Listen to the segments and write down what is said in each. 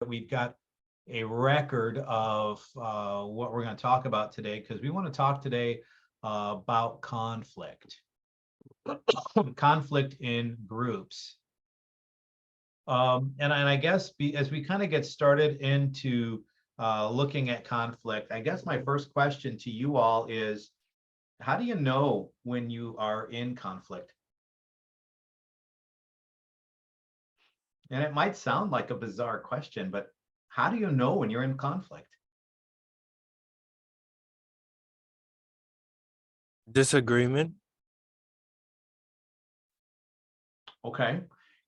we've got a record of what we're going to talk about today, because we want to talk today about conflict, conflict in groups. And I guess as we kind of get started into looking at conflict, I guess my first question to you all is, how do you know when you are in conflict? And it might sound like a bizarre question, but how do you know when you're in conflict? Disagreement. Okay.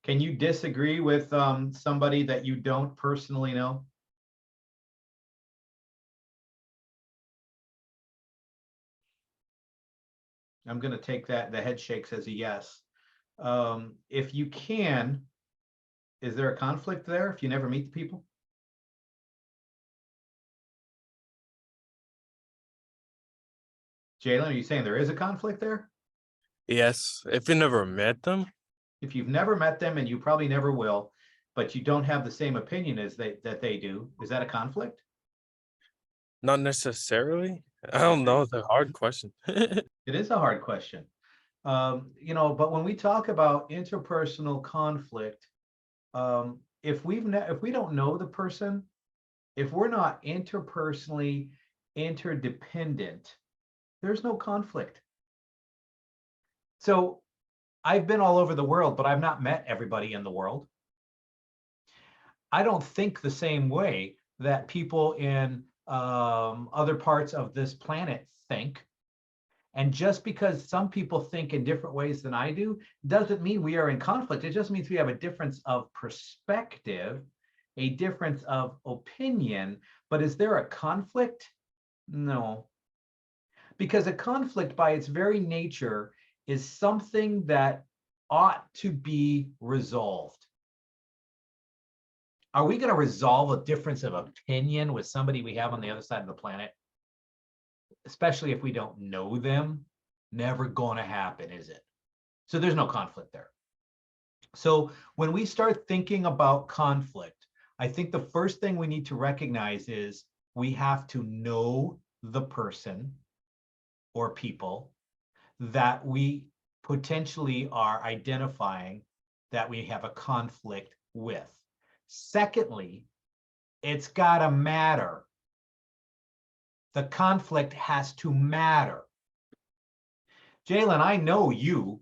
Can you disagree with somebody that you don't personally know? I'm going to take that, the head shakes, as a yes. If you can, is there a conflict there if you never meet the people? Jalen, are you saying there is a conflict there? Yes, if you never met them. If you've never met them, and you probably never will, but you don't have the same opinion as that they do, is that a conflict? Not necessarily. I don't know. It's a hard question. It is a hard question. But when we talk about interpersonal conflict, if we don't know the person, if we're not interpersonally interdependent, there's no conflict. So I've been all over the world, but I've not met everybody in the world. I don't think the same way that people in other parts of this planet think. And just because some people think in different ways than I do, doesn't mean we are in conflict. It just means we have a difference of perspective, a difference of opinion. But is there a conflict? No. Because a conflict, by its very nature, is something that ought to be resolved. Are we going to resolve a difference of opinion with somebody we have on the other side of the planet? Especially if we don't know them? Never going to happen, is it? So there's no conflict there. So when we start thinking about conflict, I think the first thing we need to recognize is we have to know the person or people that we potentially are identifying that we have a conflict with. Secondly, it's got to matter. The conflict has to matter. Jalen, I know you.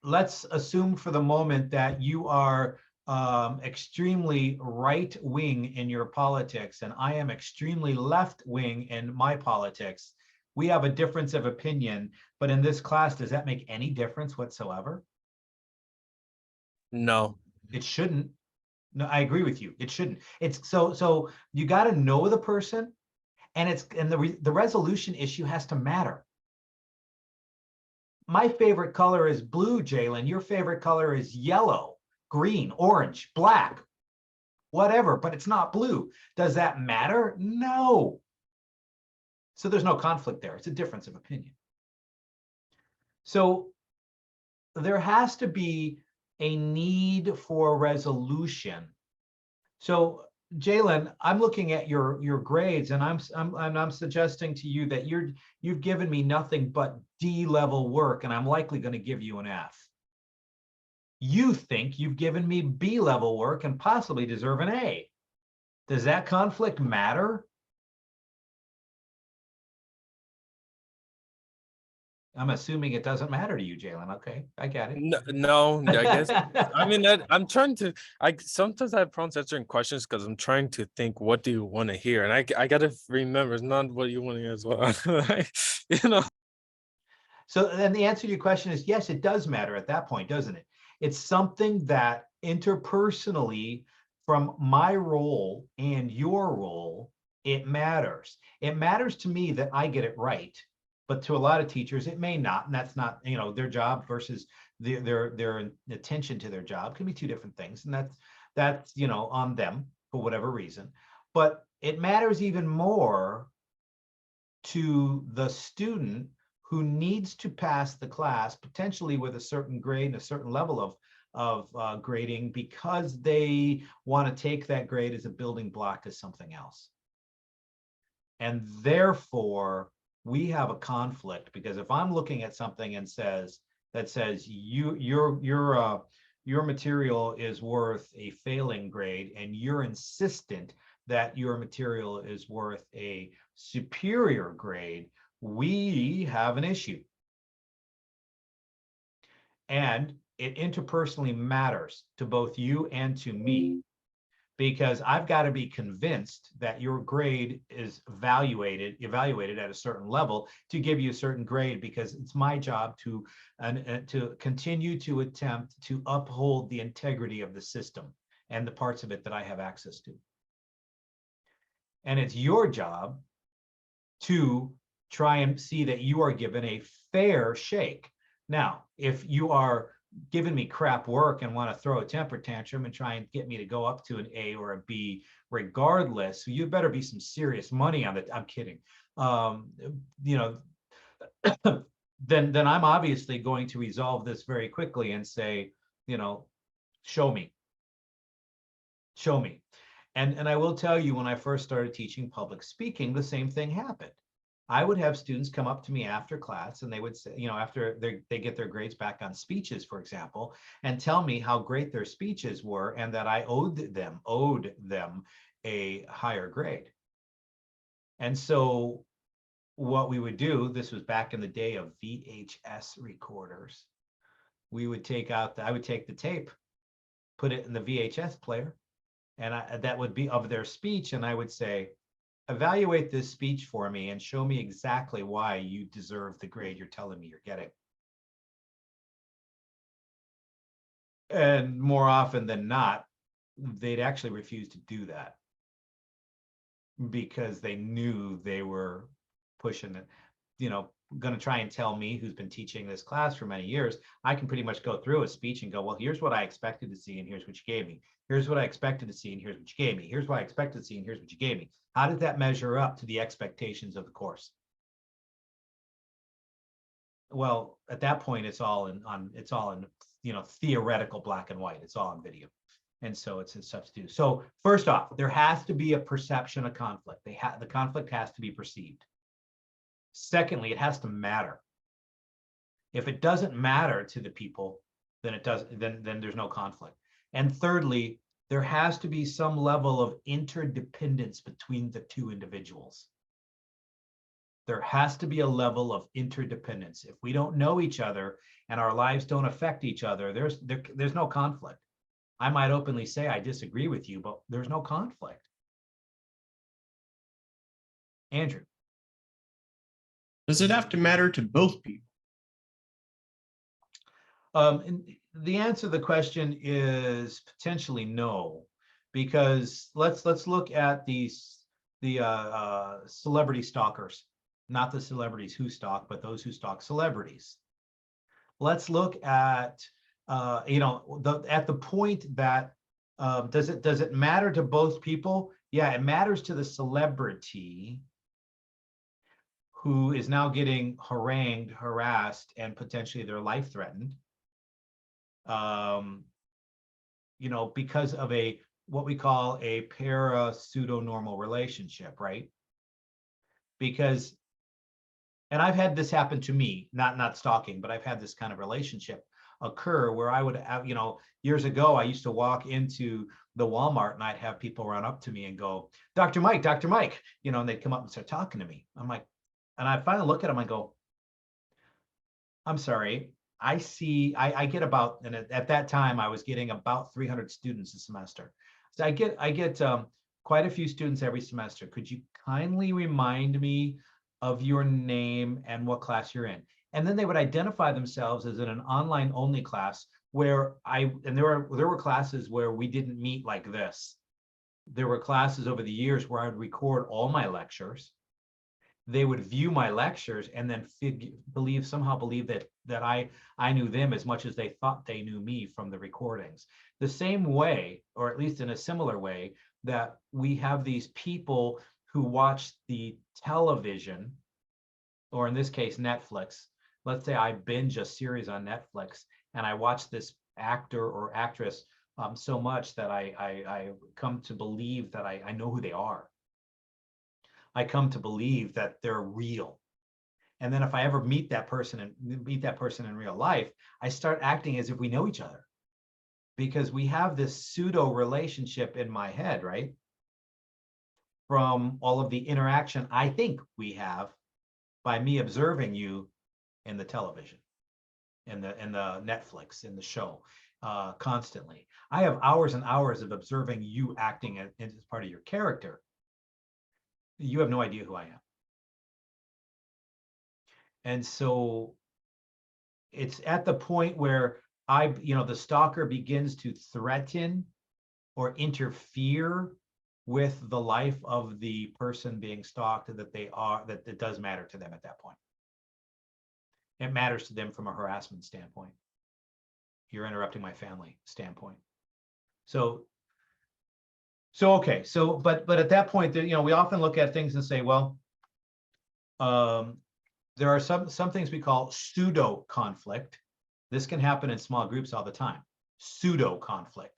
Let's assume for the moment that you are extremely right-wing in your politics, and I am extremely left-wing in my politics. We have a difference of opinion, but in this class, does that make any difference whatsoever? No. It shouldn't. No, I agree with you. It shouldn't. It's so you got to know the person, and the resolution issue has to matter. My favorite color is blue, Jalen. Your favorite color is yellow, green, orange, black, whatever, but it's not blue. Does that matter? No. So there's no conflict there. It's a difference of opinion. So there has to be a need for resolution. So Jalen, I'm looking at your grades, and I'm suggesting to you that you've given me nothing but D level work, and I'm likely going to give you an F. You think you've given me B level work and possibly deserve an A. Does that conflict matter? I'm assuming it doesn't matter to you, Jalen. Okay, I get it. No, I guess. I mean, I'm trying to. I sometimes I have problems answering questions because I'm trying to think, what do you want to hear, and I gotta remember it's not what you want to hear as well. you know. So then the answer to your question is yes, it does matter at that point, doesn't it? It's something that interpersonally, from my role and your role, it matters. It matters to me that I get it right, but to a lot of teachers, it may not, and that's not, their job versus their attention to their job can be two different things, and that's on them for whatever reason. But it matters even more to the student who needs to pass the class potentially with a certain grade and a certain level of grading because they want to take that grade as a building block to something else. And therefore, we have a conflict, because if I'm looking at something and says your material is worth a failing grade, and you're insistent that your material is worth a superior grade, we have an issue. And it interpersonally matters to both you and to me, because I've got to be convinced that your grade is evaluated at a certain level to give you a certain grade, because it's my job to continue to attempt to uphold the integrity of the system and the parts of it that I have access to. And it's your job to try and see that you are given a fair shake. Now, if you are giving me crap work and want to throw a temper tantrum and try and get me to go up to an A or a B regardless, you better be some serious money on it. I'm kidding. You know, then I'm obviously going to resolve this very quickly and say, you know, show me. And I will tell you, when I first started teaching public speaking, the same thing happened. I would have students come up to me after class, and they would say, you know, after they get their grades back on speeches, for example, and tell me how great their speeches were and that I owed them a higher grade. And so what we would do, this was back in the day of VHS recorders. I would take the tape, put it in the VHS player, and that would be of their speech, and I would say, evaluate this speech for me and show me exactly why you deserve the grade you're telling me you're getting. And more often than not, they'd actually refuse to do that, because they knew they were pushing it, you know, going to try and tell me, who's been teaching this class for many years, I can pretty much go through a speech and go, well, here's what I expected to see, and here's what you gave me. Here's what I expected to see, and here's what you gave me. Here's what I expected to see, and here's what you gave me. How did that measure up to the expectations of the course? Well, at that point, it's all in, you know, theoretical black and white. It's all on video. And so it's a substitute. So first off, there has to be a perception of conflict. The conflict has to be perceived. Secondly, it has to matter. If it doesn't matter to the people, then there's no conflict. And thirdly, there has to be some level of interdependence between the two individuals. There has to be a level of interdependence. If we don't know each other and our lives don't affect each other, there's no conflict. I might openly say I disagree with you, but there's no conflict. Andrew. Does it have to matter to both people? And the answer to the question is potentially no, because let's look at the celebrity stalkers, not the celebrities who stalk, but those who stalk celebrities. Let's look at you know, at the point that does it matter to both people? Yeah, it matters to the celebrity who is now getting harangued, harassed, and potentially their life threatened. You know, because of what we call a para-pseudo-normal relationship, right? Because, and I've had this happen to me, not stalking, but I've had this kind of relationship occur where I would have, you know, years ago, I used to walk into the Walmart and I'd have people run up to me and go, Dr. Mike, you know, and they'd come up and start talking to me. I'm like, and I finally look at them, I go, I'm sorry, I get about, and at that time I was getting about 300 students a semester. So I get quite a few students every semester. Could you kindly remind me of your name and what class you're in? And then they would identify themselves as in an online only class where there were classes where we didn't meet like this. There were classes over the years where I would record all my lectures. They would view my lectures and then somehow believe that I knew them as much as they thought they knew me from the recordings. The same way, or at least in a similar way, that we have these people who watch the television or in this case, Netflix. Let's say I binge a series on Netflix and I watch this actor or actress so much that I come to believe that I know who they are. I come to believe that they're real. And then if I ever meet that person in real life, I start acting as if we know each other, because we have this pseudo relationship in my head, right? From all of the interaction I think we have by me observing you in the television, in the Netflix, in the show, constantly. I have hours and hours of observing you acting as part of your character. You have no idea who I am. And so it's at the point where the stalker begins to threaten or interfere with the life of the person being stalked, that it does matter to them at that point. It matters to them from a harassment standpoint. You're interrupting my family standpoint. So okay. So, but at that point, we often look at things and say, well, there are some things we call pseudo conflict. This can happen in small groups all the time. Pseudo conflict.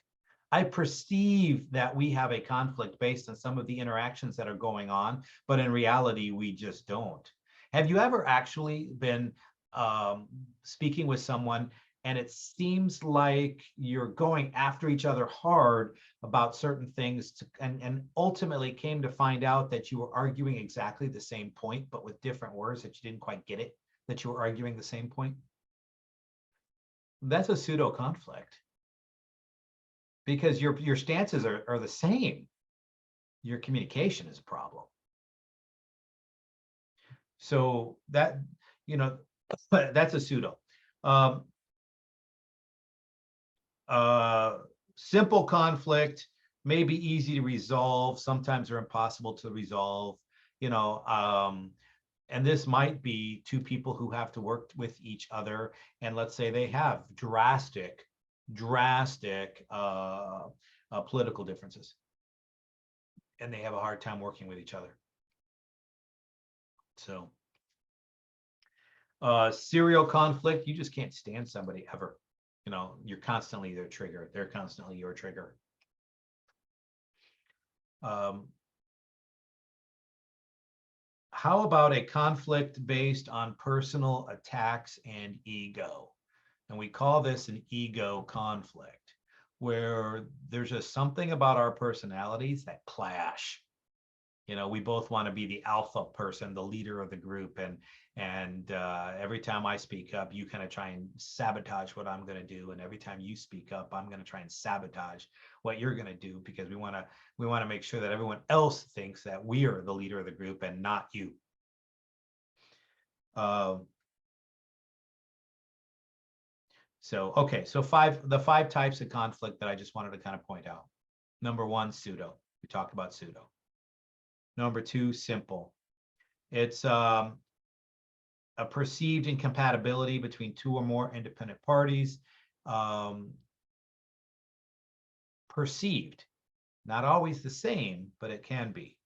I perceive that we have a conflict based on some of the interactions that are going on, but in reality, we just don't. Have you ever actually been speaking with someone and it seems like you're going after each other hard about certain things, and ultimately came to find out that you were arguing exactly the same point, but with different words, that you didn't quite get it, that you were arguing the same point? That's a pseudo conflict, because your stances are the same. Your communication is a problem. So that, that's a pseudo. Simple conflict may be easy to resolve. Sometimes they're impossible to resolve, and this might be two people who have to work with each other. And let's say they have drastic political differences, and they have a hard time working with each other. So serial conflict, you just can't stand somebody ever. You're constantly their trigger. They're constantly your trigger. How about a conflict based on personal attacks and ego? And we call this an ego conflict, where there's just something about our personalities that clash. We both want to be the alpha person, the leader of the group, and every time I speak up, you kind of try and sabotage what I'm going to do, and every time you speak up, I'm going to try and sabotage what you're going to do, because we want to make sure that everyone else thinks that we are the leader of the group and not you. So the five types of conflict that I just wanted to kind of point out. Number one, pseudo. We talked about pseudo. Number two, simple. It's a perceived incompatibility between two or more independent parties. Perceived, not always the same, but it can be.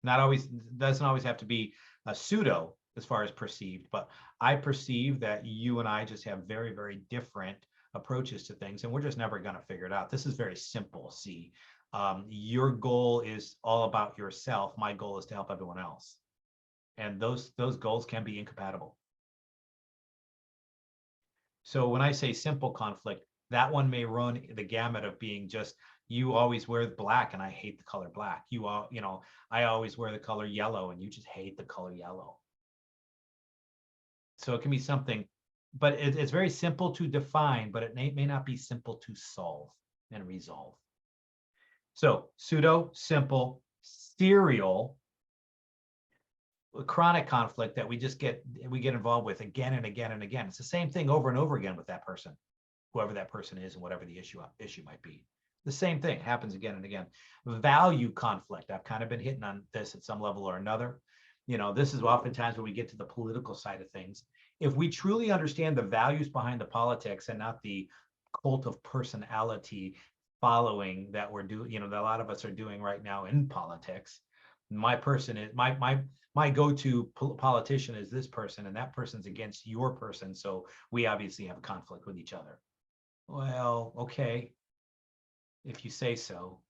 Doesn't always have to be a pseudo as far as perceived, but I perceive that you and I just have very, very different approaches to things, and we're just never going to figure it out. This is very simple. See, your goal is all about yourself. My goal is to help everyone else. And those goals can be incompatible. So when I say simple conflict, that one may run the gamut of being just, you always wear black and I hate the color black. I always wear the color yellow and you just hate the color yellow. So it can be something, but it's very simple to define, but it may not be simple to solve and resolve. So pseudo, simple, serial, chronic conflict that we get involved with again and again and again. It's the same thing over and over again with that person, whoever that person is and whatever the issue might be. The same thing happens again and again. Value conflict. I've kind of been hitting on this at some level or another. This is oftentimes when we get to the political side of things. If we truly understand the values behind the politics and not the cult of personality following that we're doing, that a lot of us are doing right now in politics, My person is my go-to politician is this person, and that person's against your person. So we obviously have a conflict with each other. Well, okay, if you say so.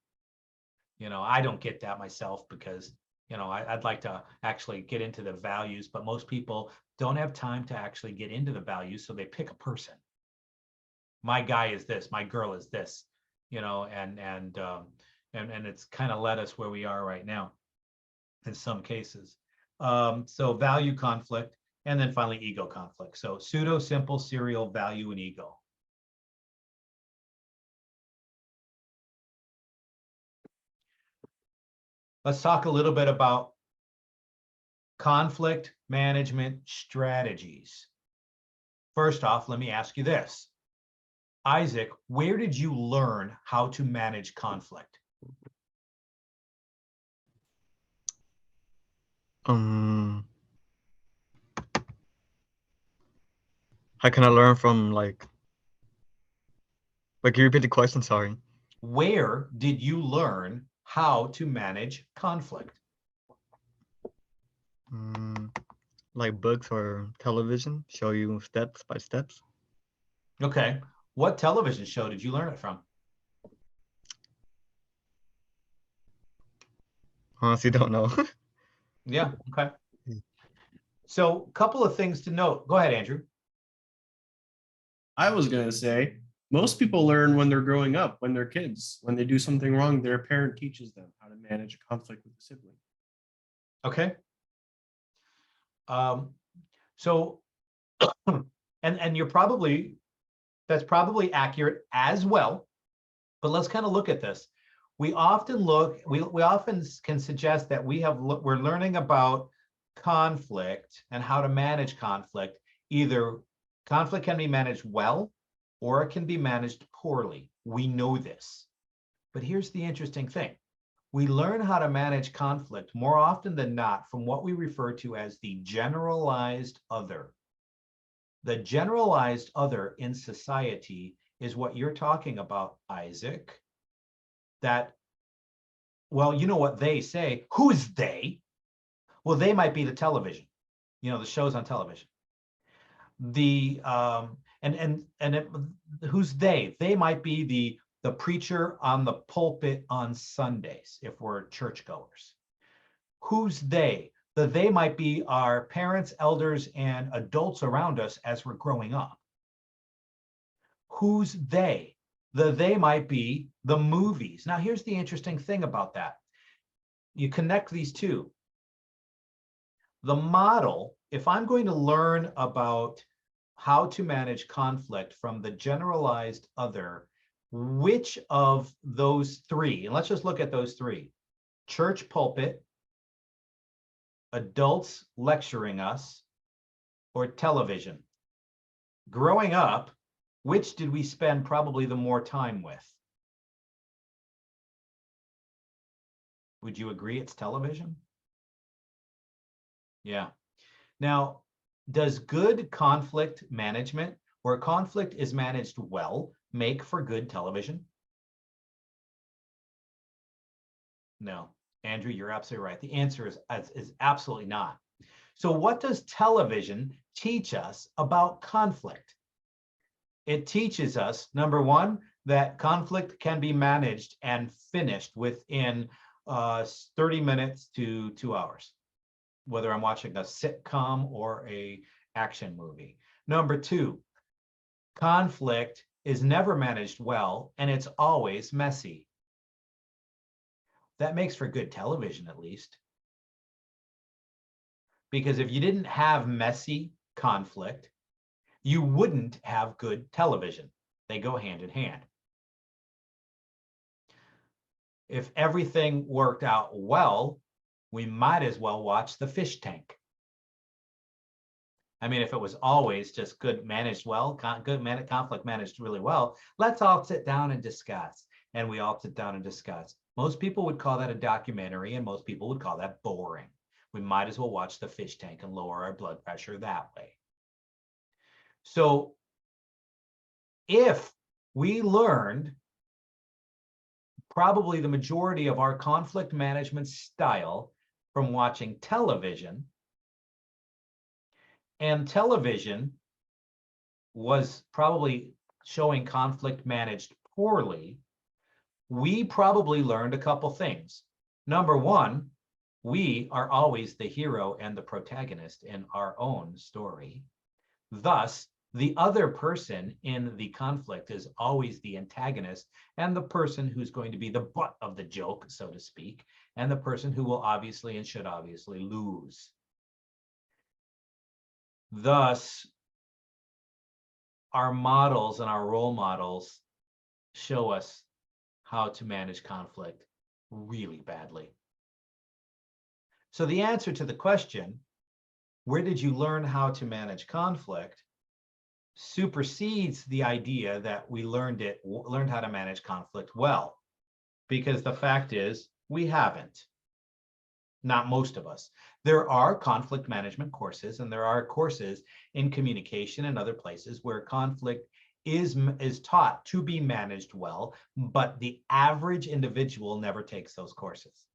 I don't get that myself because, I'd like to actually get into the values, but most people don't have time to actually get into the values. So they pick a person. My guy is this, my girl is this, and it's kind of led us where we are right now in some cases. So value conflict, and then finally ego conflict. So pseudo, simple, serial, value, and ego. Let's talk a little bit about conflict management strategies. First off, let me ask you this. Isaac, where did you learn how to manage conflict? How can I learn from can you repeat the question? Sorry. Where did you learn how to manage conflict? Like books or television show you steps by steps. Okay. What television show did you learn it from? Honestly, don't know. Yeah. Okay. So a couple of things to note. Go ahead, Andrew. I was going to say, most people learn when they're growing up, when they're kids. When they do something wrong, their parent teaches them how to manage a conflict with a sibling. Okay. So, and that's probably accurate as well. But let's kind of look at this. We often can suggest that we're learning about conflict and how to manage conflict. Either conflict can be managed well or it can be managed poorly. We know this. But here's the interesting thing. We learn how to manage conflict more often than not from what we refer to as the generalized other. The generalized other in society is what you're talking about, Isaac. That, well, you know what they say. Who's they? Well, they might be the television, the shows on television. Who's they? They might be the preacher on the pulpit on Sundays, if we're churchgoers. Who's they? They might be our parents, elders, and adults around us as we're growing up. Who's they? They might be the movies. Now, here's the interesting thing about that. You connect these two. The model, if I'm going to learn about how to manage conflict from the generalized other, which of those three, and let's just look at those three: church pulpit, adults lecturing us, or television. Growing up, which did we spend probably the more time with? Would you agree it's television? Yeah. Now, does good conflict management, where conflict is managed well, make for good television? No. Andrew, you're absolutely right. The answer is absolutely not. So what does television teach us about conflict? It teaches us, number one, that conflict can be managed and finished within 30 minutes to 2 hours, whether I'm watching a sitcom or a action movie. Number two, conflict is never managed well, and it's always messy. That makes for good television, at least. Because if you didn't have messy conflict, you wouldn't have good television. They go hand in hand. If everything worked out well, we might as well watch The Fish Tank. I mean, if it was always just good managed well, conflict managed really well, let's all sit down and discuss. And we all sit down and discuss. Most people would call that a documentary, and most people would call that boring. We might as well watch The Fish Tank and lower our blood pressure that way. So if we learned probably the majority of our conflict management style from watching television, and television was probably showing conflict managed poorly, we probably learned a couple things. Number one, we are always the hero and the protagonist in our own story. Thus, the other person in the conflict is always the antagonist and the person who's going to be the butt of the joke, so to speak, and the person who will obviously and should obviously lose. Thus, our models and our role models show us how to manage conflict really badly. So the answer to the question, where did you learn how to manage conflict, supersedes the idea that we learned how to manage conflict well, because the fact is we haven't. Not most of us. There are conflict management courses, and there are courses in communication and other places where conflict is taught to be managed well, but the average individual never takes those courses.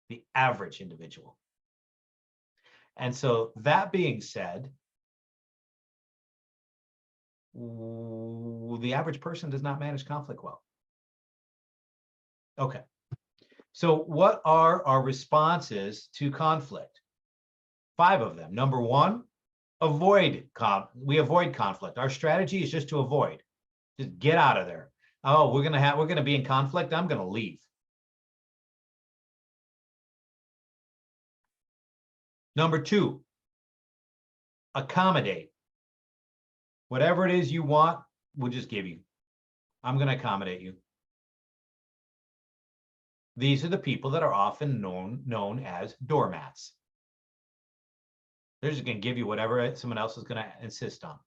The average individual. And so that being said, the average person does not manage conflict well. Okay. So what are our responses to conflict? 5 of them. Number 1, we avoid conflict. Our strategy is just to avoid. Just get out of there. Oh, we're going to be in conflict. I'm going to leave. Number 2, accommodate. Whatever it is you want, we'll just give you. I'm going to accommodate you. These are the people that are often known as doormats. They're just going to give you whatever someone else is going to insist on.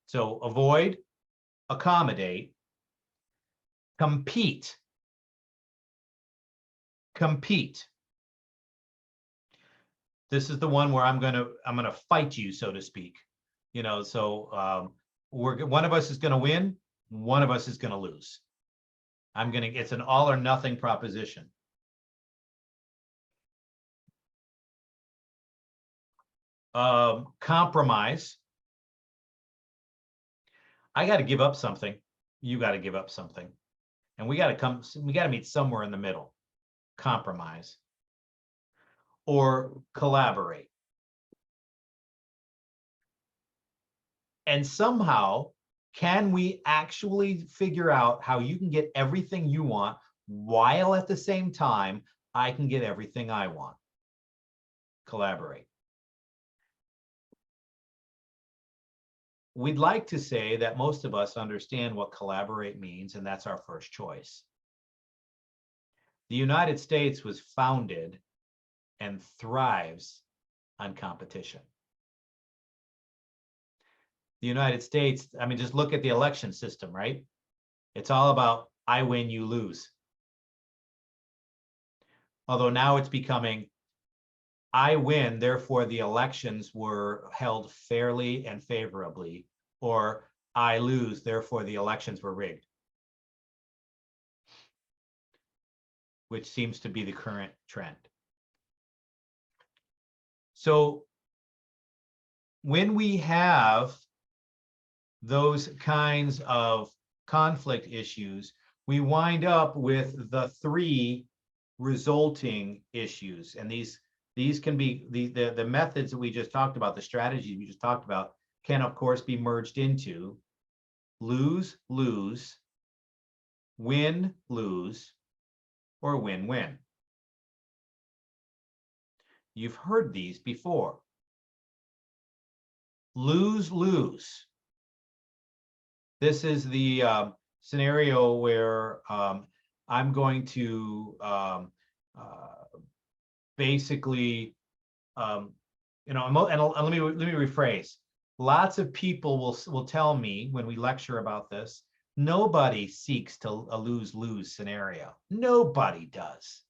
So avoid, accommodate, compete. Compete. This is the one where I'm gonna fight you, so to speak. You know, so one of us is going to win, one of us is going to lose. It's an all or nothing proposition. Compromise. I got to give up something. You got to give up something. And we got to meet somewhere in the middle. Compromise. Or collaborate. And somehow, can we actually figure out how you can get everything you want while at the same time I can get everything I want? Collaborate. We'd like to say that most of us understand what collaborate means, and that's our first choice. The United States was founded and thrives on competition. The United States, I mean, just look at the election system, right? It's all about I win, you lose. Although now it's becoming I win, therefore the elections were held fairly and favorably, or I lose, therefore the elections were rigged, which seems to be the current trend. So when we have those kinds of conflict issues, we wind up with the 3 resulting issues. And these can be the methods that we just talked about, the strategies we just talked about, can of course be merged into lose, lose, win, lose, or win, win. You've heard these before. Lose, lose. This is the scenario where I'm going to basically, and let me rephrase. Lots of people will tell me when we lecture about this, nobody seeks to a lose-lose scenario. Nobody does.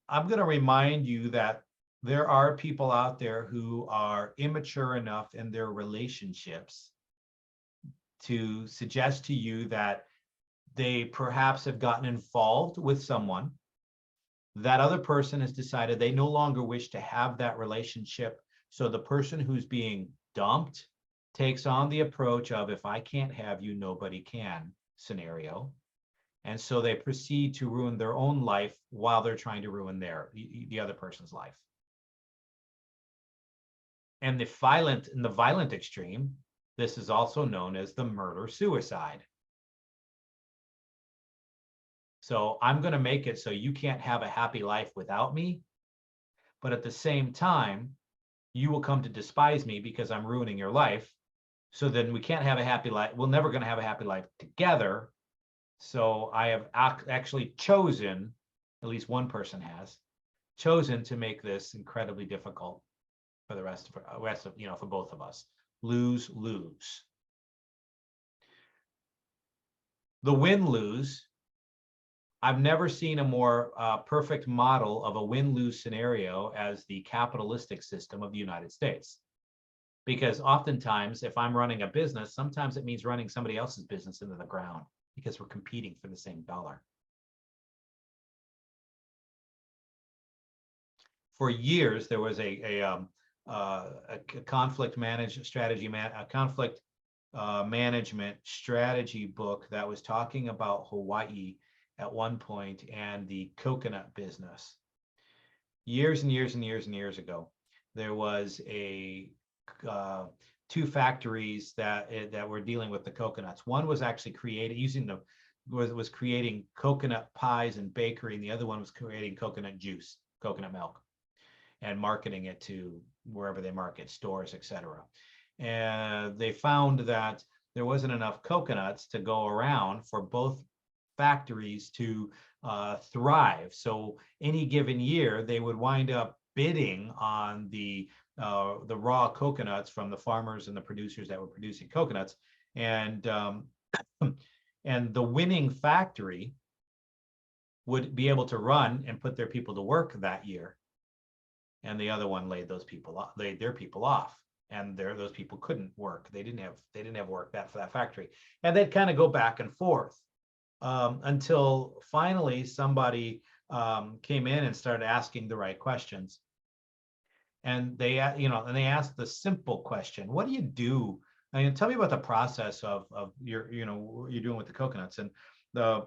I'm going to remind you that there are people out there who are immature enough in their relationships to suggest to you that they perhaps have gotten involved with someone. That other person has decided they no longer wish to have that relationship. So the person who's being dumped takes on the approach of, if I can't have you, nobody can scenario. And so they proceed to ruin their own life while they're trying to ruin the other person's life. And the violent extreme, this is also known as the murder-suicide. So I'm going to make it so you can't have a happy life without me. But at the same time, you will come to despise me because I'm ruining your life. So then we can't have a happy life. We're never going to have a happy life together. So I have actually chosen, at least one person has chosen, to make this incredibly difficult for the rest of, for both of us. Lose, lose. The win-lose, I've never seen a more perfect model of a win-lose scenario as the capitalistic system of the United States. Because oftentimes, if I'm running a business, sometimes it means running somebody else's business into the ground because we're competing for the same dollar. For years, there was a conflict management strategy book that was talking about Hawaii at one point and the coconut business. Years and years and years and years ago, there was two factories that were dealing with the coconuts. One was actually creating coconut pies and bakery, and the other one was creating coconut juice, coconut milk, and marketing it to wherever they market, stores, etc. And they found that there wasn't enough coconuts to go around for both factories to thrive. So any given year, they would wind up bidding on the raw coconuts from the farmers and the producers that were producing coconuts, and and the winning factory would be able to run and put their people to work that year, and the other one laid their people off, and those people couldn't work. They didn't have work for that factory, and they'd kind of go back and forth until finally somebody came in and started asking the right questions. And they asked the simple question: what do you do? I mean, tell me about the process of you're doing with the coconuts. And the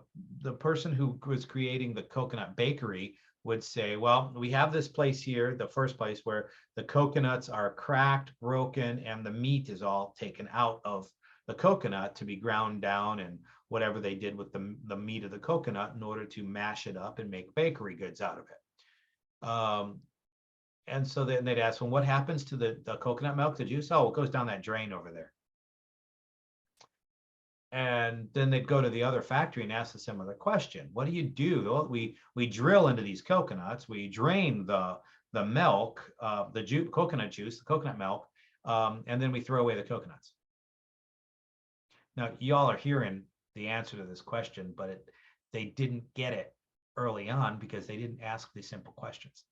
person who was creating the coconut bakery would say, well, we have this place here, the first place, where the coconuts are cracked, broken, and the meat is all taken out of the coconut to be ground down, and whatever they did with the meat of the coconut in order to mash it up and make bakery goods out of it. And so then they'd ask, well, what happens to the coconut milk, the juice? Oh, it goes down that drain over there. And then they'd go to the other factory and ask a similar question. What do you do? Well, we drill into these coconuts, we drain the milk, coconut juice, the coconut milk, and then we throw away the coconuts. Now, y'all are hearing the answer to this question, but they didn't get it early on because they didn't ask these simple questions.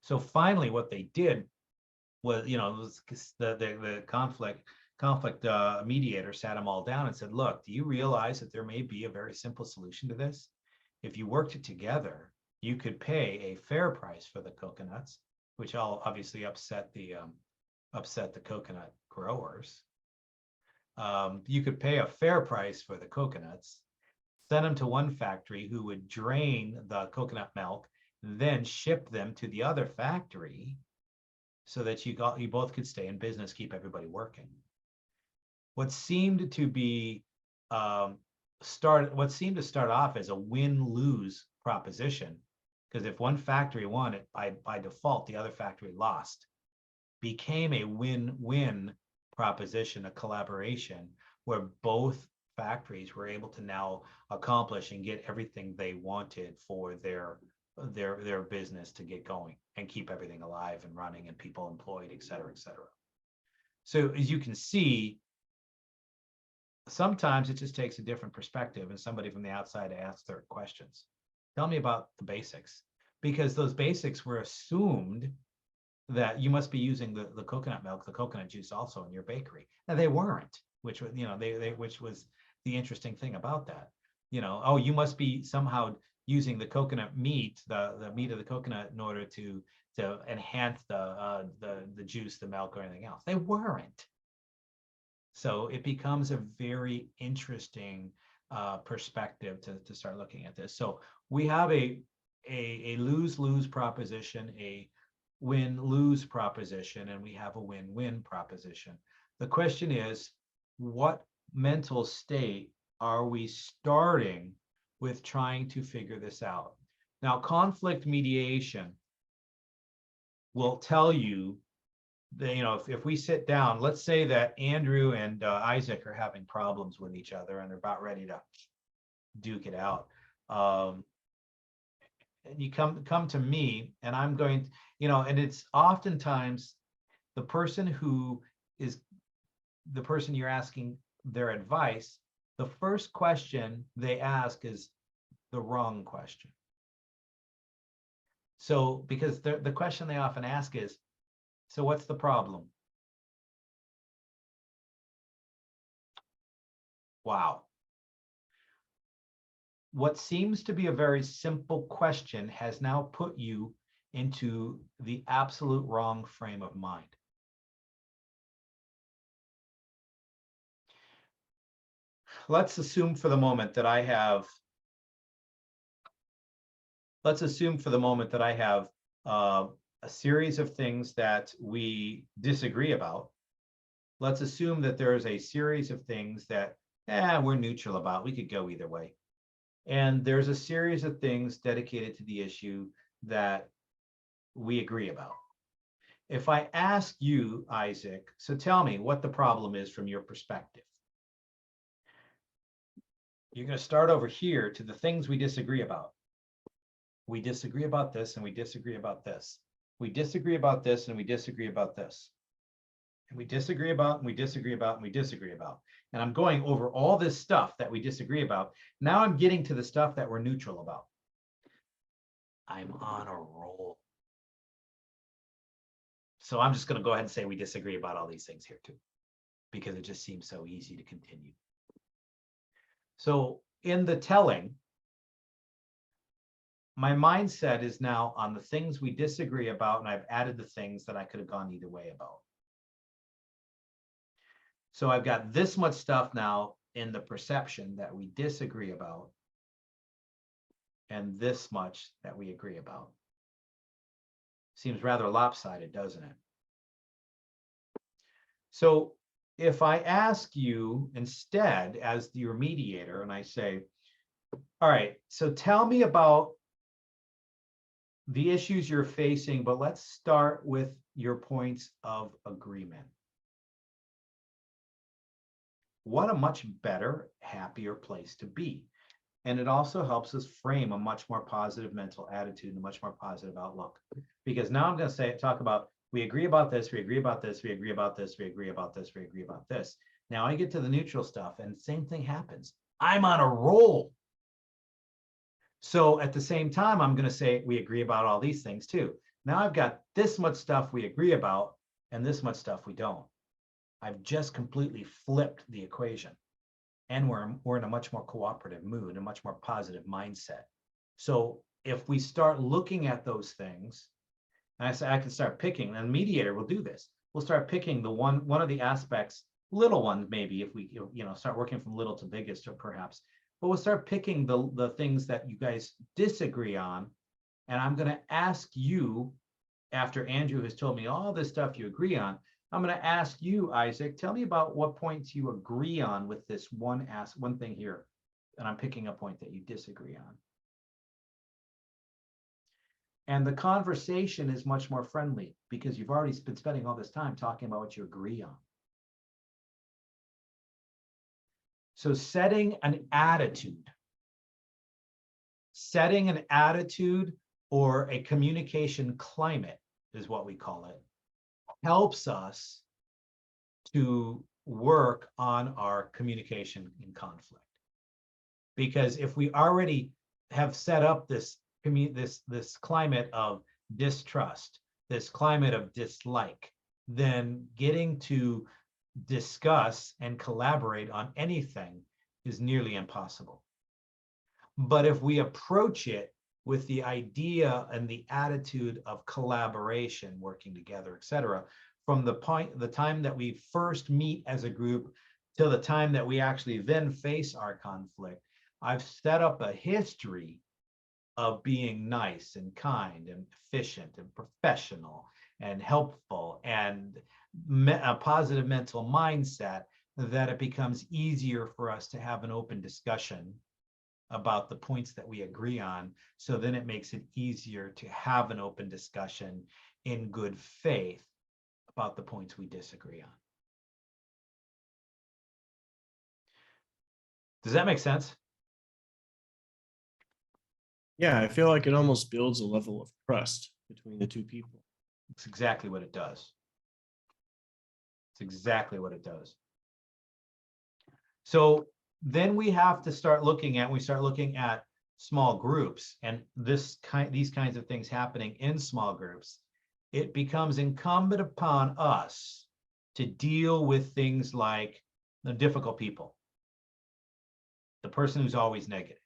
So finally, what they did was, the conflict mediator sat them all down and said, look, do you realize that there may be a very simple solution to this? If you worked it together, you could pay a fair price for the coconuts, which all obviously upset the coconut growers. You could pay a fair price for the coconuts, send them to one factory who would drain the coconut milk, then ship them to the other factory, so that you both could stay in business, keep everybody working. What seemed to start off as a win-lose proposition, because if one factory won it, by default the other factory lost, became a win-win proposition, a collaboration where both factories were able to now accomplish and get everything they wanted for their business to get going and keep everything alive and running and people employed, et cetera, et cetera. So as you can see, sometimes it just takes a different perspective and somebody from the outside to ask their questions. Tell me about the basics, because those basics were assumed that you must be using the coconut milk, the coconut juice also in your bakery. And they weren't, which was, which was the interesting thing about that. You know, oh, you must be somehow using the coconut meat, the meat of the coconut, in order to enhance the juice, the milk, or anything else. They weren't. So it becomes a very interesting perspective to start looking at this. So we have a lose-lose proposition, a win-lose proposition, and we have a win-win proposition. The question is, what mental state are we starting with trying to figure this out? Now, conflict mediation will tell you that, you know, if we sit down, let's say that Andrew and Isaac are having problems with each other and they're about ready to duke it out. And you come to me, and I'm going, you know, and it's oftentimes the person who is the person you're asking their advice, the first question they ask is the wrong question. So, because the question they often ask is, so what's the problem? Wow. What seems to be a very simple question has now put you into the absolute wrong frame of mind. Let's assume for the moment that I have a series of things that we disagree about. Let's assume that there is a series of things that we're neutral about. We could go either way. And there's a series of things dedicated to the issue that we agree about. If I ask you, Isaac, so tell me what the problem is from your perspective. You're going to start over here to the things we disagree about. We disagree about this, and we disagree about this. We disagree about this, and we disagree about this. And we disagree about, and we disagree about, and we disagree about. And I'm going over all this stuff that we disagree about. Now I'm getting to the stuff that we're neutral about. I'm on a roll. So I'm just going to go ahead and say we disagree about all these things here too, because it just seems so easy to continue. So in the telling, my mindset is now on the things we disagree about, and I've added the things that I could have gone either way about. So I've got this much stuff now in the perception that we disagree about, and this much that we agree about. Seems rather lopsided, doesn't it? So if I ask you instead as your mediator, and I say, all right, so tell me about the issues you're facing, but let's start with your points of agreement. What a much better, happier place to be. And it also helps us frame a much more positive mental attitude and a much more positive outlook. Because now I'm going to talk about, we agree about this, we agree about this, we agree about this, we agree about this, we agree about this. Now I get to the neutral stuff, and the same thing happens. I'm on a roll. So at the same time, I'm going to say we agree about all these things too. Now I've got this much stuff we agree about and this much stuff we don't. I've just completely flipped the equation. And we're in a much more cooperative mood, a much more positive mindset. So if we start looking at those things, and I say I can start picking, and the mediator will do this. We'll start picking the one of the aspects, little ones maybe, if we start working from little to biggest, or perhaps, but we'll start picking the things that you guys disagree on. And I'm going to ask you, after Andrew has told me all this stuff you agree on, I'm going to ask you, Isaac, tell me about what points you agree on with this one thing here. And I'm picking a point that you disagree on. And the conversation is much more friendly because you've already been spending all this time talking about what you agree on. So setting an attitude or a communication climate is what we call it, helps us to work on our communication in conflict. Because if we already have set up this climate of distrust, this climate of dislike, then getting to discuss and collaborate on anything is nearly impossible. But if we approach it with the idea and the attitude of collaboration, working together, etc., from the time that we first meet as a group till the time that we actually then face our conflict, I've set up a history of being nice and kind and efficient and professional and helpful and a positive mental mindset, that it becomes easier for us to have an open discussion about the points that we agree on. So then it makes it easier to have an open discussion in good faith about the points we disagree on. Does that make sense? Yeah, I feel like it almost builds a level of trust between the two people. It's exactly what it does. It's exactly what it does. So then we have to start looking at small groups, and these kinds of things happening in small groups. It becomes incumbent upon us to deal with things like the difficult people, the person who's always negative.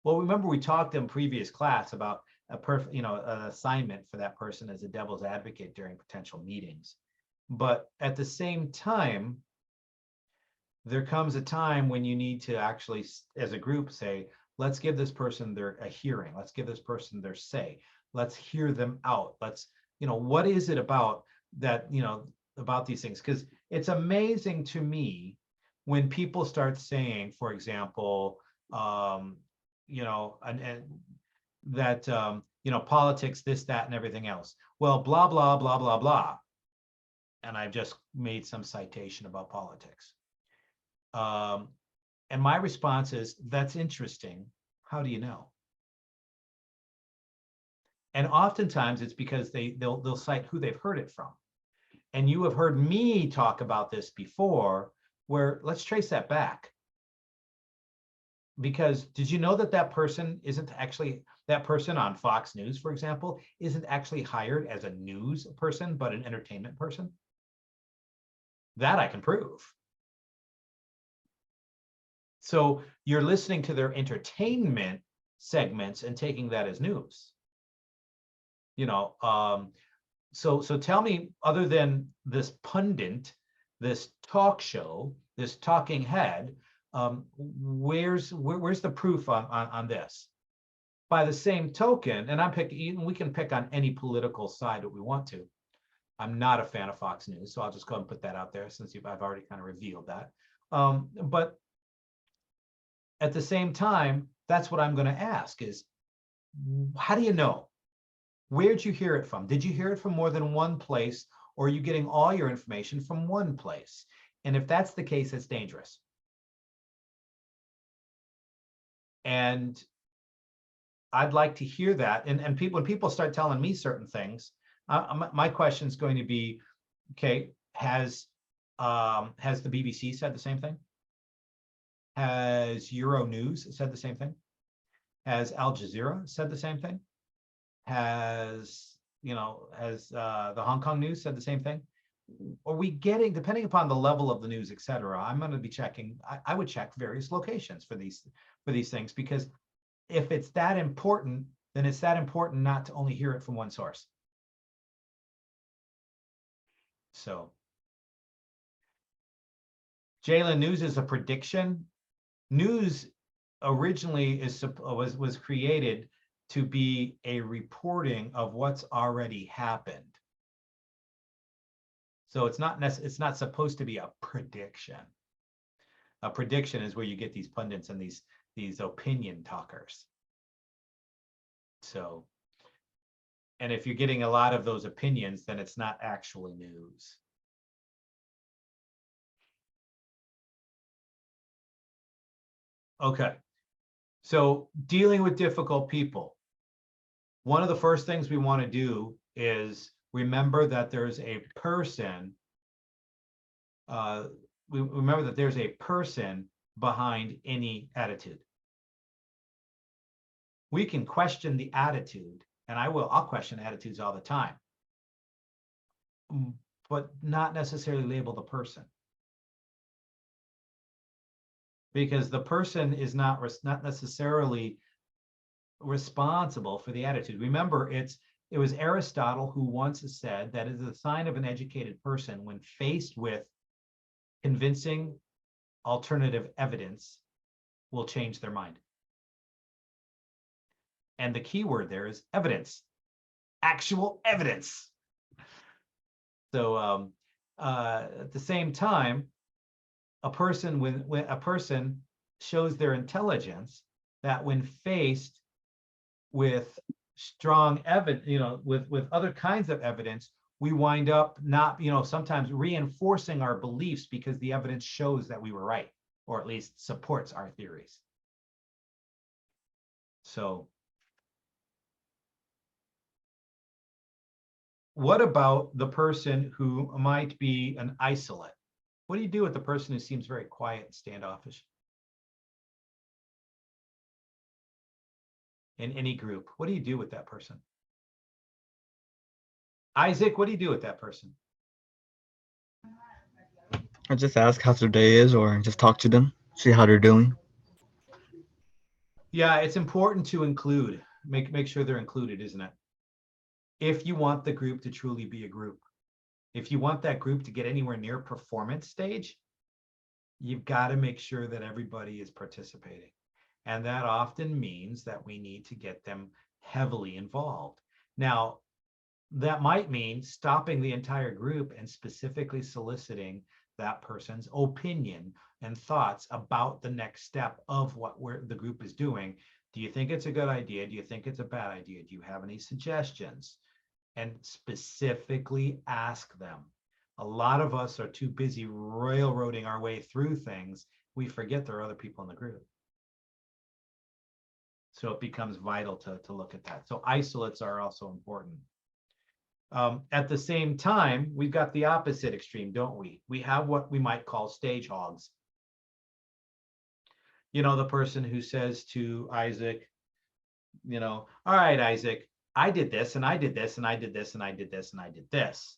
Well, remember we talked in previous class about an assignment for that person as a devil's advocate during potential meetings. But at the same time, there comes a time when you need to actually, as a group, say, let's give this person a hearing. Let's give this person their say. Let's hear them out. What is it about that, about these things? Because it's amazing to me when people start saying, for example, politics, this, that, and everything else. Well, blah, blah, blah, blah, blah. And I've just made some citation about politics. And my response is, that's interesting. How do you know? And oftentimes it's because they'll cite who they've heard it from. And you have heard me talk about this before, where let's trace that back. Because did you know that person on Fox News, for example, isn't actually hired as a news person, but an entertainment person? That I can prove. So you're listening to their entertainment segments and taking that as news. So tell me, other than this pundit, this talk show, this talking head, where's the proof on this? By the same token, and we can pick on any political side that we want to. I'm not a fan of Fox News, so I'll just go and put that out there since I've already kind of revealed that. But at the same time, that's what I'm going to ask is, how do you know? Where'd you hear it from? Did you hear it from more than one place, or are you getting all your information from one place? And if that's the case, it's dangerous. And I'd like to hear that. And when people start telling me certain things, my question is going to be, okay, has the BBC said the same thing? Has Euronews said the same thing? Has Al Jazeera said the same thing? Has the Hong Kong news said the same thing? Are we getting, depending upon the level of the news, et cetera, I'm going to be checking, I would check various locations for these things, because if it's that important, then it's that important not to only hear it from one source. So, Jalen, news is a prediction. News originally was created to be a reporting of what's already happened. So it's not supposed to be a prediction. A prediction is where you get these pundits and these opinion talkers. So, and if you're getting a lot of those opinions, then it's not actually news. Okay, so dealing with difficult people. One of the first things we want to do is remember that there's a person. We remember that there's a person behind any attitude. We can question the attitude, and I'll question attitudes all the time, but not necessarily label the person. because the person is not necessarily responsible for the attitude. Remember, it was Aristotle who once said that is a sign of an educated person when faced with convincing alternative evidence will change their mind. And the key word there is evidence, actual evidence. So at the same time, a person when a person shows their intelligence, that when faced with strong evidence, with other kinds of evidence, we wind up not, sometimes reinforcing our beliefs because the evidence shows that we were right, or at least supports our theories. So what about the person who might be an isolate? What do you do with the person who seems very quiet and standoffish? In any group, what do you do with that person? Isaac, what do you do with that person? I just ask how their day is, or just talk to them, see how they're doing. Yeah, it's important to include, make sure they're included, isn't it? If you want the group to truly be a group, if you want that group to get anywhere near performance stage, you've got to make sure that everybody is participating. And that often means that we need to get them heavily involved. Now, that might mean stopping the entire group and specifically soliciting that person's opinion and thoughts about the next step of what the group is doing. Do you think it's a good idea? Do you think it's a bad idea? Do you have any suggestions? And specifically ask them. A lot of us are too busy railroading our way through things. We forget there are other people in the group. So it becomes vital to look at that. So isolates are also important. At the same time, we've got the opposite extreme, don't we? We have what we might call stage hogs. The person who says to Isaac, all right, Isaac, I did this and I did this and I did this and I did this and I did this.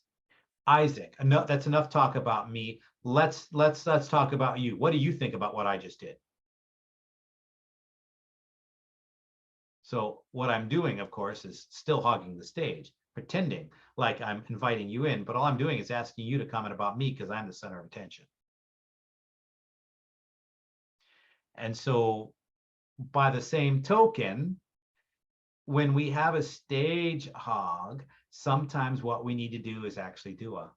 Isaac, enough, that's enough talk about me. Let's talk about you. What do you think about what I just did? So what I'm doing, of course, is still hogging the stage, pretending like I'm inviting you in, but all I'm doing is asking you to comment about me because I'm the center of attention. And so by the same token, when we have a stage hog, sometimes what we need to do is actually do a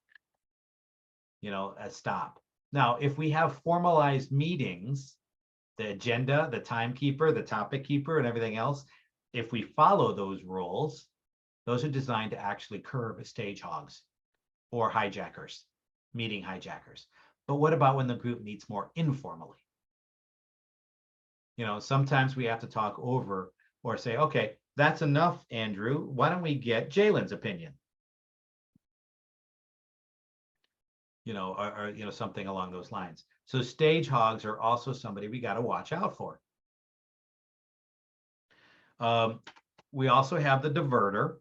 stop. Now, if we have formalized meetings, the agenda, the timekeeper, the topic keeper, and everything else, if we follow those rules, those are designed to actually curb stage hogs or hijackers, meeting hijackers. But what about when the group meets more informally? Sometimes we have to talk over or say, okay, that's enough, Andrew. Why don't we get Jalen's opinion? Or something along those lines. So stage hogs are also somebody we got to watch out for. We also have the diverter.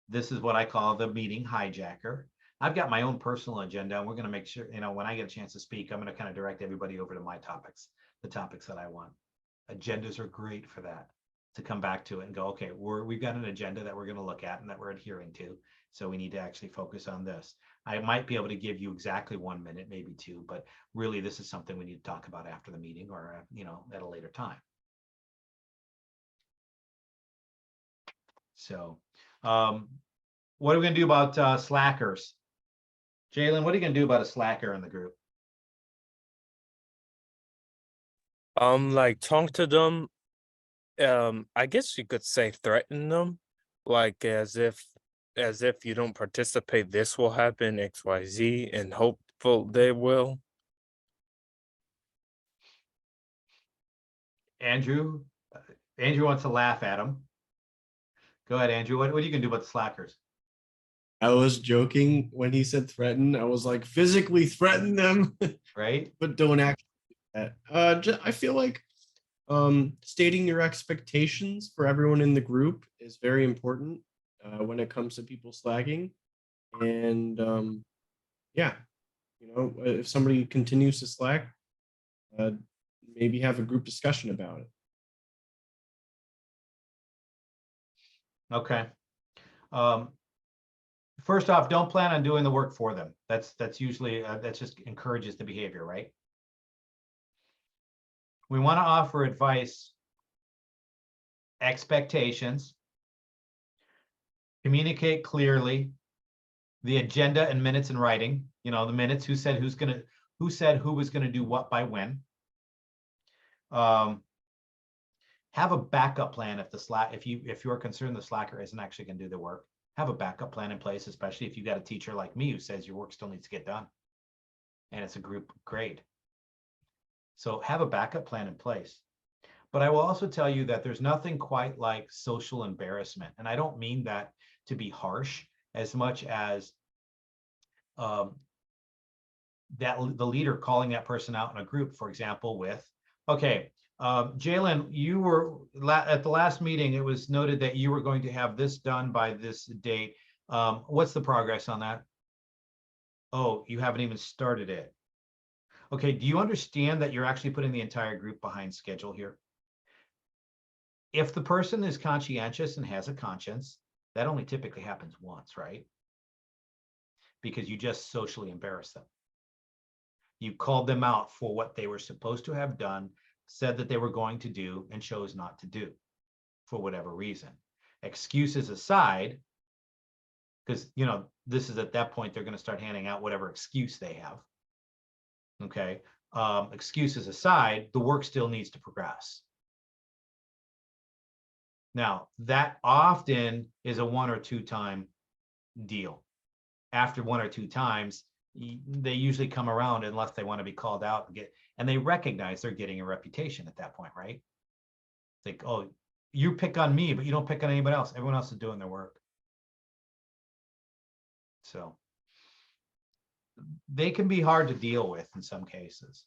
This is what I call the meeting hijacker. I've got my own personal agenda, and we're going to make sure, when I get a chance to speak, I'm going to kind of direct everybody over to my topics, the topics that I want. Agendas are great for that, to come back to it and go, okay, we've got an agenda that we're going to look at and that we're adhering to. So we need to actually focus on this. I might be able to give you exactly 1 minute, maybe 2, but really this is something we need to talk about after the meeting or, at a later time. So what are we going to do about slackers? Jalen, what are you going to do about a slacker in the group? Like talk to them. I guess you could say threaten them, like as if you don't participate, this will happen, XYZ, and hopeful they will. Andrew wants to laugh at him. Go ahead, Andrew. What are you going to do about the slackers? I was joking when he said threaten. I was like, physically threaten them, Right? but don't actually do that. I feel like stating your expectations for everyone in the group is very important when it comes to people slacking. And yeah, if somebody continues to slack, maybe have a group discussion about it. Okay. First off, don't plan on doing the work for them. That's usually, that just encourages the behavior, right? We want to offer advice, expectations, communicate clearly, the agenda and minutes in writing, the minutes, who said who was gonna do what by when. Have a backup plan if you're concerned the slacker isn't actually gonna do the work. Have a backup plan in place, especially if you got a teacher like me who says your work still needs to get done and it's a group grade. So have a backup plan in place. But I will also tell you that there's nothing quite like social embarrassment. And I don't mean that to be harsh as much as that the leader calling that person out in a group, for example, with, okay, Jalen, you were at the last meeting, it was noted that you were going to have this done by this date. What's the progress on that? Oh, you haven't even started it. Okay, do you understand that you're actually putting the entire group behind schedule here? If the person is conscientious and has a conscience, that only typically happens once, right? Because you just socially embarrass them. You called them out for what they were supposed to have done, said that they were going to do, and chose not to do for whatever reason. Excuses aside, because this is at that point they're going to start handing out whatever excuse they have. Okay, excuses aside, the work still needs to progress. Now, that often is a 1 or 2 time deal. After 1 or 2 times, they usually come around unless they want to be called out and they recognize they're getting a reputation at that point, right? It's like, oh, you pick on me, but you don't pick on anybody else. Everyone else is doing their work. So they can be hard to deal with in some cases.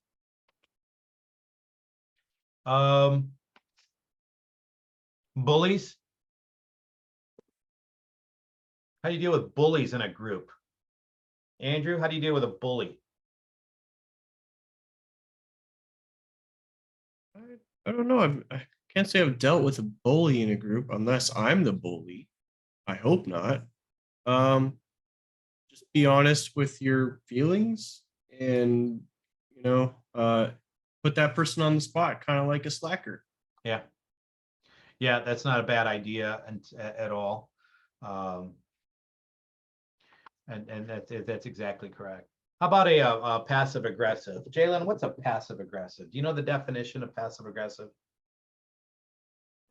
Bullies. How do you deal with bullies in a group? Andrew, how do you deal with a bully? I don't know. I can't say I've dealt with a bully in a group unless I'm the bully. I hope not. Just be honest with your feelings and, put that person on the spot, kind of like a slacker. Yeah. Yeah, that's not a bad idea at all. And that's exactly correct. How about a passive aggressive? Jalen, what's a passive aggressive? Do you know the definition of passive aggressive?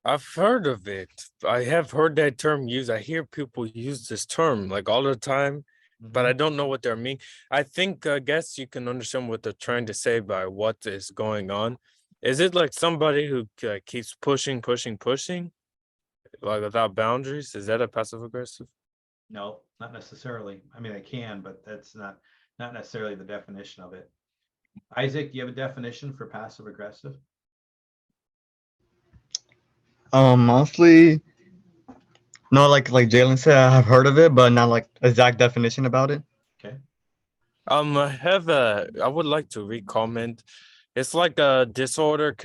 I've heard of it. I have heard that term used. I hear people use this term like all the time, but I don't know what they're meaning. I guess you can understand what they're trying to say by what is going on. Is it like somebody who keeps pushing, like without boundaries? Is that a passive aggressive? No, not necessarily. I mean, I can, but that's not necessarily the definition of it. Isaac, do you have a definition for passive aggressive? Honestly, no, like Jalen said, I have heard of it, but not like exact definition about it. Okay. I would like to re-comment. It's like a disorder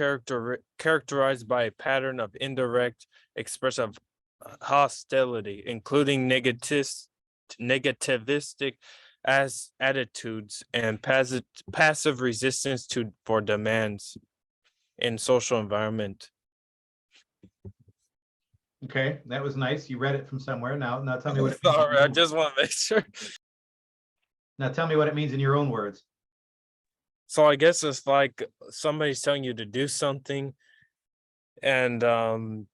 characterized by a pattern of indirect expressive hostility, including negativistic as attitudes and passive resistance for demands in social environment. Okay, that was nice. You read it from somewhere. Now tell me what it Sorry, I means. just want to make sure. Now tell me what it means in your own words. So I guess it's like somebody's telling you to do something and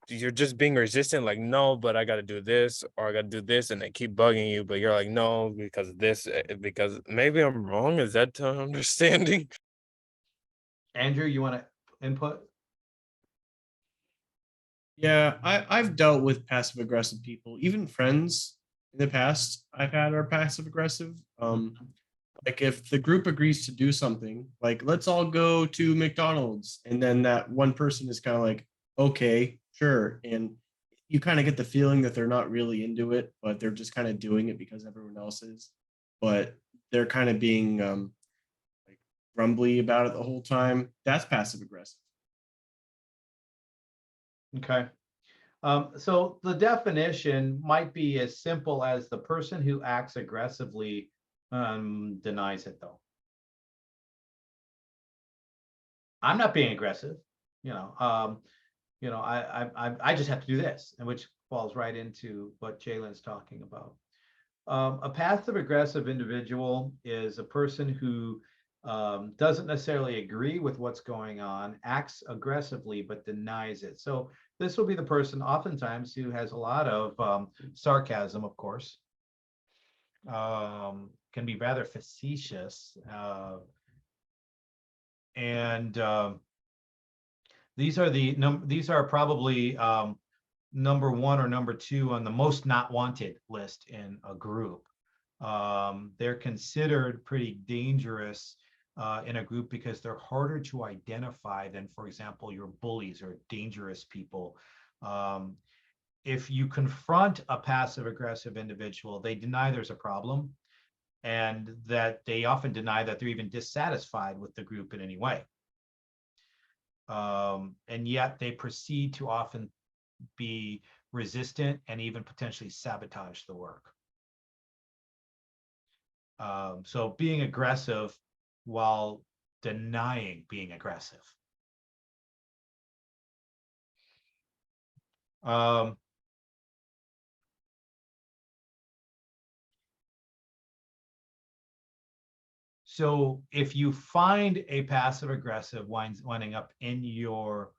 you're just being resistant, like, no, but I got to do this or I got to do this, and they keep bugging you, but you're like, no, because of this, because maybe I'm wrong. Is that understanding? Andrew, you want to input? Yeah, I've dealt with passive aggressive people, even friends in the past I've had are passive aggressive. Like if the group agrees to do something, like let's all go to McDonald's, and then that one person is kind of like, okay, sure. And you kind of get the feeling that they're not really into it, but they're just kind of doing it because everyone else is. But they're kind of being like grumbly about it the whole time, that's passive aggressive. Okay. So the definition might be as simple as the person who acts aggressively denies it, though. I'm not being aggressive, I just have to do this, and which falls right into what Jalen's talking about. A passive aggressive individual is a person who doesn't necessarily agree with what's going on, acts aggressively, but denies it. So this will be the person oftentimes who has a lot of sarcasm, of course, can be rather facetious. And these are probably number one or number two on the most not wanted list in a group. They're considered pretty dangerous in a group because they're harder to identify than, for example, your bullies or dangerous people. If you confront a passive aggressive individual, they deny there's a problem, and that they often deny that they're even dissatisfied with the group in any way. And yet they proceed to often be resistant and even potentially sabotage the work. So being aggressive while denying being aggressive. So if you find a passive aggressive winding up in your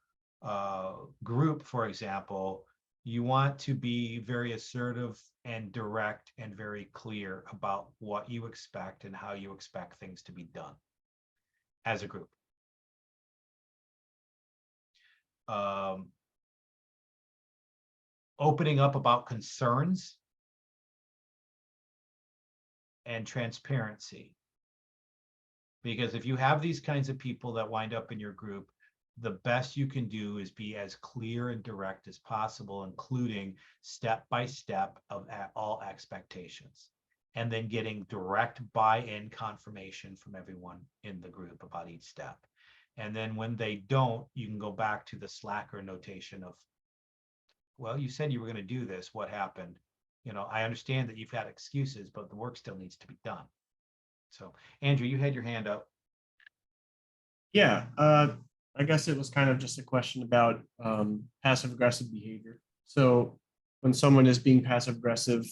group, for example, you want to be very assertive and direct and very clear about what you expect and how you expect things to be done as a group. Opening up about concerns and transparency. Because if you have these kinds of people that wind up in your group, the best you can do is be as clear and direct as possible, including step by step of all expectations, and then getting direct buy-in confirmation from everyone in the group about each step. And then when they don't, you can go back to the slacker notation of, well, you said you were going to do this. What happened? I understand that you've had excuses, but the work still needs to be done. So, Andrew, you had your hand up. Yeah, I guess it was kind of just a question about passive aggressive behavior. So when someone is being passive aggressive,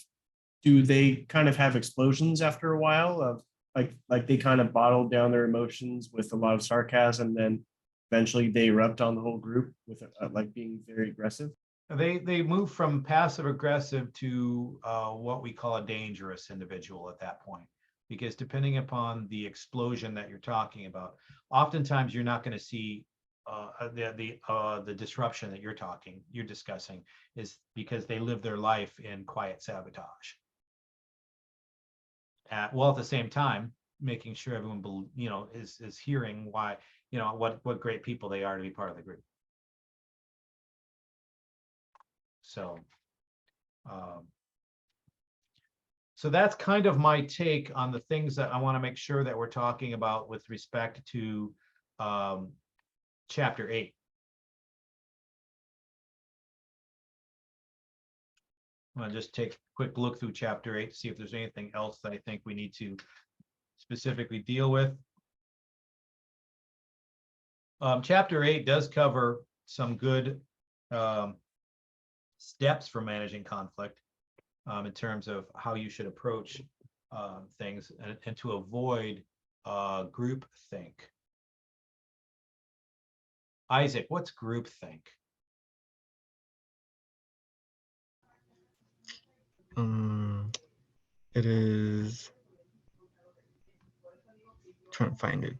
do they kind of have explosions after a while of like they kind of bottle down their emotions with a lot of sarcasm, then eventually they erupt on the whole group with like being very aggressive? They move from passive aggressive to what we call a dangerous individual at that point. Because depending upon the explosion that you're talking about, oftentimes you're not going to see the disruption that you're discussing is because they live their life in quiet sabotage. While at the same time, making sure everyone is hearing why, what great people they are to be part of the group. So. So that's kind of my take on the things that I want to make sure that we're talking about with respect to chapter 8. I'm going to just take a quick look through chapter 8 to see if there's anything else that I think we need to specifically deal with. Chapter 8 does cover some good steps for managing conflict. In terms of how you should approach things and to avoid group think. Isaac, what's group think? It is, trying to find it.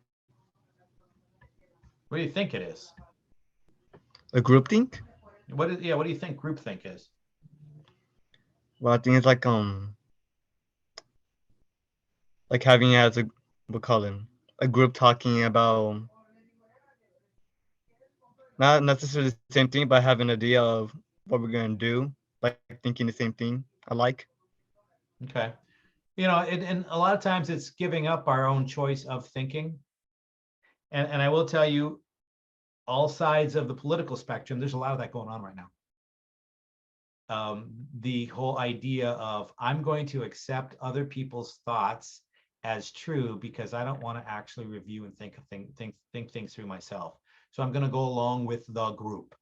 What do you think it is? A group think? What do you think group think is? Well, I think it's like having as a group talking about not necessarily the same thing, but having an idea of what we're gonna do, like thinking the same thing. I like. Okay. And a lot of times it's giving up our own choice of thinking And I will tell you, all sides of the political spectrum, there's a lot of that going on right now. The whole idea of I'm going to accept other people's thoughts as true because I don't want to actually review and think things through myself. So I'm going to go along with the group.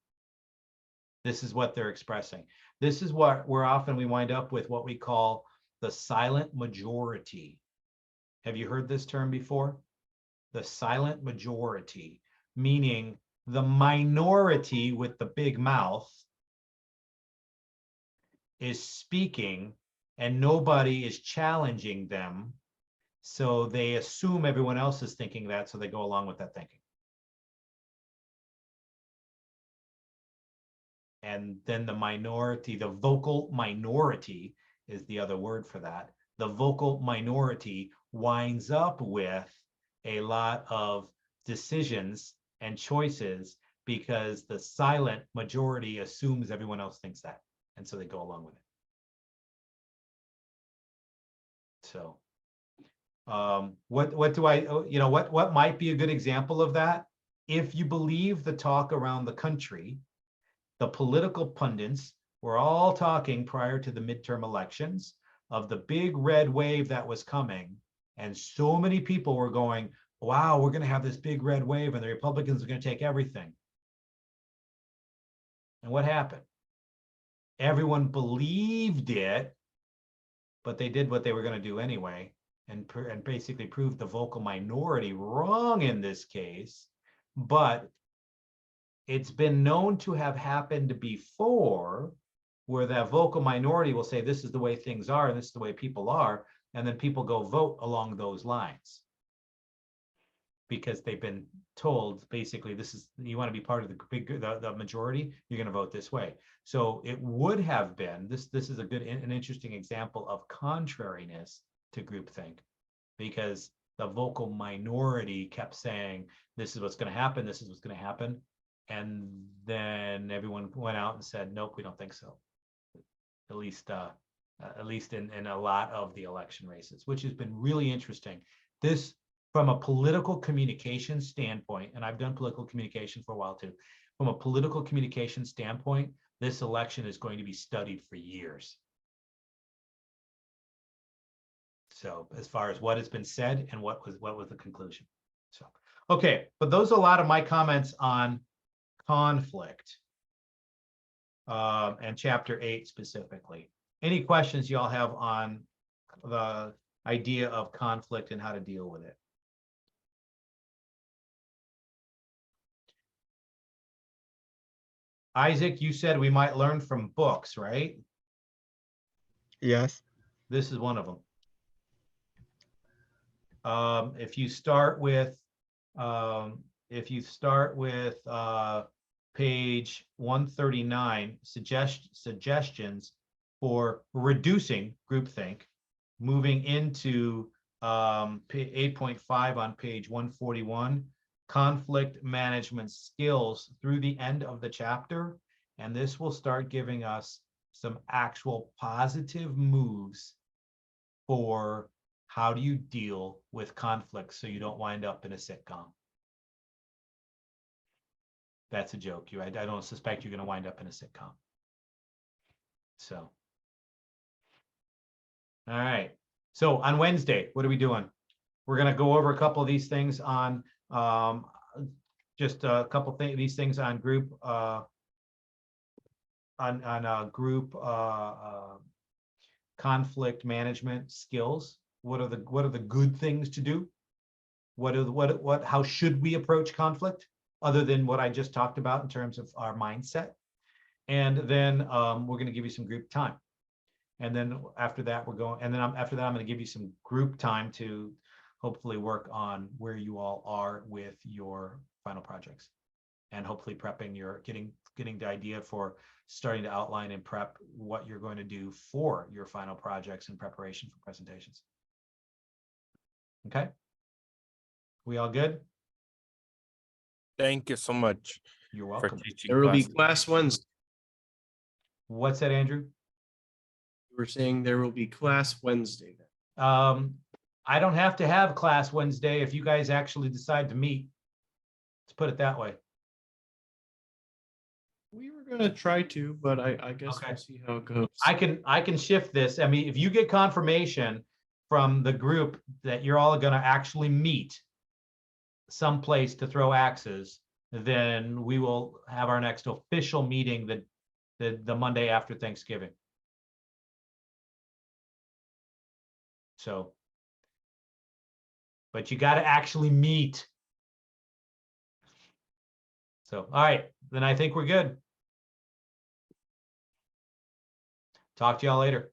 This is what they're expressing. This is what where often we wind up with what we call the silent majority. Have you heard this term before? The silent majority, meaning the minority with the big mouth is speaking and nobody is challenging them. So they assume everyone else is thinking that, so they go along with that thinking. And then the minority, the vocal minority is the other word for that. The vocal minority winds up with a lot of decisions and choices because the silent majority assumes everyone else thinks that. And so they go along with it. So what do I, what might be a good example of that? If you believe the talk around the country, the political pundits were all talking prior to the midterm elections of the big red wave that was coming. And so many people were going, wow, we're going to have this big red wave and the Republicans are going to take everything. And what happened? Everyone believed it, but they did what they were going to do anyway, and basically proved the vocal minority wrong in this case. But it's been known to have happened before, where that vocal minority will say, this is the way things are, and this is the way people are, and then people go vote along those lines. Because they've been told, basically, this is, you want to be part of the majority, you're going to vote this way. So it would have been, this is a good, an interesting example of contrariness to groupthink, because the vocal minority kept saying, this is what's going to happen, this is what's going to happen. And then everyone went out and said, nope, we don't think so. At least in a lot of the election races, which has been really interesting. This, from a political communication standpoint, and I've done political communication for a while too, from a political communication standpoint, this election is going to be studied for years. So as far as what has been said and what was the conclusion. So, okay, but those are a lot of my comments on conflict and chapter 8 specifically. Any questions y'all have on the idea of conflict and how to deal with it? Isaac, you said we might learn from books, right? Yes. This is one of them. If you start with page 139, suggestions for reducing groupthink, moving into 8.5 on page 141, conflict management skills through the end of the chapter. And this will start giving us some actual positive moves for how do you deal with conflict so you don't wind up in a sitcom. That's a joke. I don't suspect you're going to wind up in a sitcom. So, all right. So on Wednesday, what are we doing? We're going to go over a couple of these things on just a couple of these things on group conflict management skills. What are the good things to do? How should we approach conflict other than what I just talked about in terms of our mindset? And then we're going to give you some group time. And then after that, after that, I'm going to give you some group time to hopefully work on where you all are with your final projects, and hopefully prepping getting the idea for starting to outline and prep what you're going to do for your final projects in preparation for presentations. Okay. We all good? Thank you so much. You're for welcome. teaching There will be classes. class Wednesday. What's that, Andrew? We're saying there will be class Wednesday then. I don't have to have class Wednesday if you guys actually decide to meet. Let's put it that way. We were gonna try to, but I guess Okay. we'll see how it goes. I can shift this. I mean, if you get confirmation from the group that you're all gonna actually meet someplace to throw axes, then we will have our next official meeting the Monday after Thanksgiving. So, but you got to actually meet. So, all right, then I think we're good. Talk to y'all later.